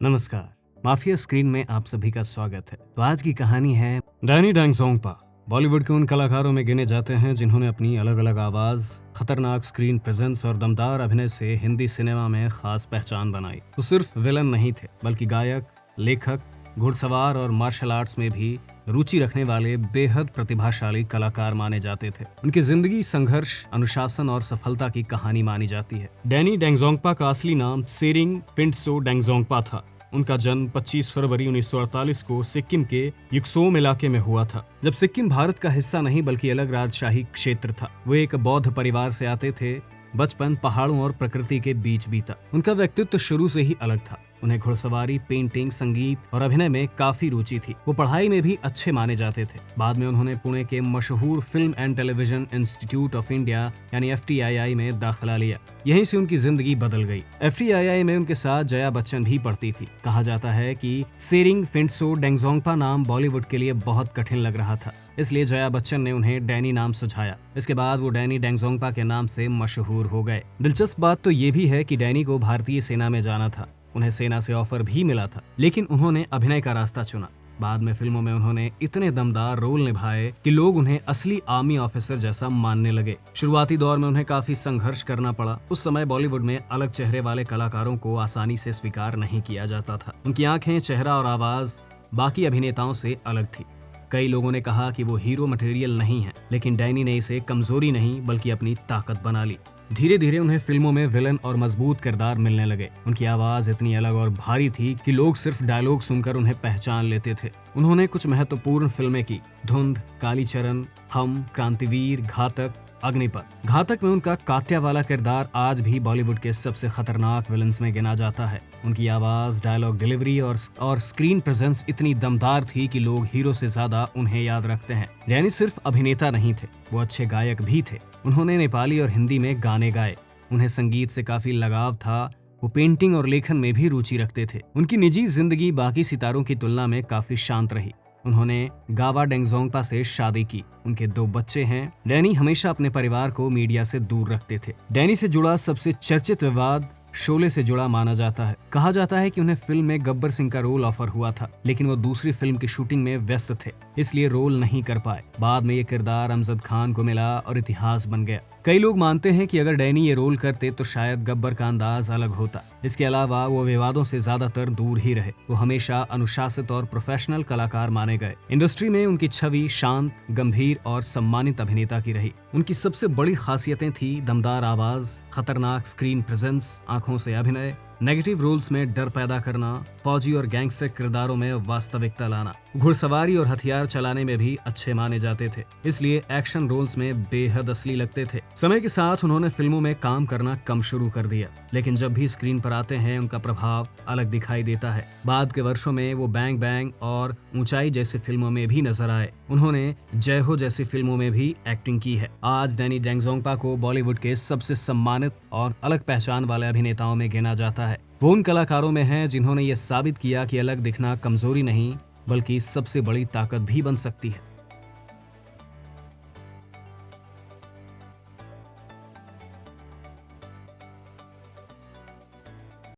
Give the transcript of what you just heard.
नमस्कार। Mafia screen में आप सभी का स्वागत है। तो आज की कहानी है डैनी डेंगजोंगपा। बॉलीवुड के उन कलाकारों में गिने जाते हैं जिन्होंने अपनी अलग अलग आवाज, खतरनाक स्क्रीन प्रेजेंस और दमदार अभिनय से हिंदी सिनेमा में खास पहचान बनाई। वो सिर्फ विलन नहीं थे, बल्कि गायक, लेखक, घुड़सवार और मार्शल आर्ट्स में भी रुचि रखने वाले बेहद प्रतिभाशाली कलाकार माने जाते थे। उनकी जिंदगी संघर्ष, अनुशासन और सफलता की कहानी मानी जाती है। डैनी डेंगजोंगपा का असली नाम त्सेरिंग फिंटसो डेंगजोंगपा था। उनका जन्म 25 फरवरी 1948 को सिक्किम के युक्सोम इलाके में हुआ था, जब सिक्किम भारत का हिस्सा नहीं बल्कि अलग राजशाही क्षेत्र था। वो एक बौद्ध परिवार से आते थे। बचपन पहाड़ों और प्रकृति के बीच बीता। उनका व्यक्तित्व शुरू से ही अलग था। उन्हें घुड़सवारी, पेंटिंग, संगीत और अभिनय में काफी रुचि थी। वो पढ़ाई में भी अच्छे माने जाते थे। बाद में उन्होंने पुणे के मशहूर film and television institute of India यानी FTII में दाखिला लिया। यहीं से उनकी जिंदगी बदल गई। FTII में उनके साथ जया बच्चन भी पढ़ती थी। कहा जाता है कि त्सेरिंग फिंटसो डेंगजोंगपा नाम बॉलीवुड के लिए बहुत कठिन लग रहा था, इसलिए जया बच्चन ने उन्हें डैनी नाम सुझाया। इसके बाद वो डैनी डेंगजोंगपा के नाम से मशहूर हो गए। दिलचस्प बात तो ये भी है कि डैनी को भारतीय सेना में जाना था। उन्हें सेना से ऑफर भी मिला था, लेकिन उन्होंने अभिनय का रास्ता चुना। बाद में फिल्मों में उन्होंने इतने दमदार रोल निभाए कि लोग उन्हें असली आर्मी ऑफिसर जैसा मानने लगे। शुरुआती दौर में उन्हें काफी संघर्ष करना पड़ा। उस समय बॉलीवुड में अलग चेहरे वाले कलाकारों को आसानी से स्वीकार नहीं किया जाता था। उनकी आंखें, चेहरा और आवाज बाकी अभिनेताओं से अलग थी। कई लोगों ने कहा कि वो हीरो मटेरियल नहीं है, लेकिन डैनी ने इसे कमजोरी नहीं बल्कि अपनी ताकत बना ली। धीरे धीरे उन्हें फिल्मों में विलन और मजबूत किरदार मिलने लगे। उनकी आवाज इतनी अलग और भारी थी कि लोग सिर्फ डायलॉग सुनकर उन्हें पहचान लेते थे। उन्होंने कुछ महत्वपूर्ण फिल्में की: धुंध, कालीचरण, हम, क्रांतिवीर, घातक, अग्निपथ। घातक में उनका कात्या वाला किरदार आज भी बॉलीवुड के सबसे खतरनाक विलन्स में गिना जाता है। उनकी आवाज, डायलॉग डिलीवरी और स्क्रीन प्रेजेंस इतनी दमदार थी कि लोग हीरो से ज्यादा उन्हें याद रखते हैं। डैनी सिर्फ अभिनेता नहीं थे, वो अच्छे गायक भी थे। उन्होंने नेपाली और हिंदी में गाने गाए। उन्हें संगीत से काफी लगाव था। वो पेंटिंग और लेखन में भी रुचि रखते थे। उनकी निजी जिंदगी बाकी सितारों की तुलना में काफी शांत रही। उन्होंने गावा डेंगजोंगपा से शादी की। उनके 2 बच्चे हैं। डैनी हमेशा अपने परिवार को मीडिया से दूर रखते थे। डैनी से जुड़ा सबसे चर्चित विवाद शोले से जुड़ा माना जाता है। कहा जाता है कि उन्हें फिल्म में गब्बर सिंह का रोल ऑफर हुआ था, लेकिन वो दूसरी फिल्म की शूटिंग में व्यस्त थे, इसलिए रोल नहीं कर पाए। बाद में ये किरदार अमजद खान को मिला और इतिहास बन गया। कई लोग मानते हैं कि अगर डैनी ये रोल करते तो शायद गब्बर का अंदाज अलग होता। इसके अलावा वो विवादों से ज्यादातर दूर ही रहे। वो हमेशा अनुशासित और प्रोफेशनल कलाकार माने गए। इंडस्ट्री में उनकी छवि शांत, गंभीर और सम्मानित अभिनेता की रही। उनकी सबसे बड़ी खासियतें थी दमदार आवाज, खतरनाक स्क्रीन प्रेजेंस, आंखों से अभिनय, नेगेटिव रोल्स में डर पैदा करना, फौजी और गैंगस्टर किरदारों में वास्तविकता लाना। घुड़सवारी और हथियार चलाने में भी अच्छे माने जाते थे, इसलिए एक्शन रोल्स में बेहद असली लगते थे। समय के साथ उन्होंने फिल्मों में काम करना कम शुरू कर दिया, लेकिन जब भी स्क्रीन पर आते हैं उनका प्रभाव अलग दिखाई देता है। बाद के वर्षों में वो बैंग बैंग और ऊंचाई जैसी फिल्मों में भी नजर आए। उन्होंने जय हो जैसी फिल्मों में भी एक्टिंग की है। आज डैनी डेंगजोंगपा को बॉलीवुड के सबसे सम्मानित और अलग पहचान वाले अभिनेताओं में गिना जाता है। वो उन कलाकारों में हैं जिन्होंने ये साबित किया कि अलग दिखना कमजोरी नहीं बल्कि सबसे बड़ी ताकत भी बन सकती है।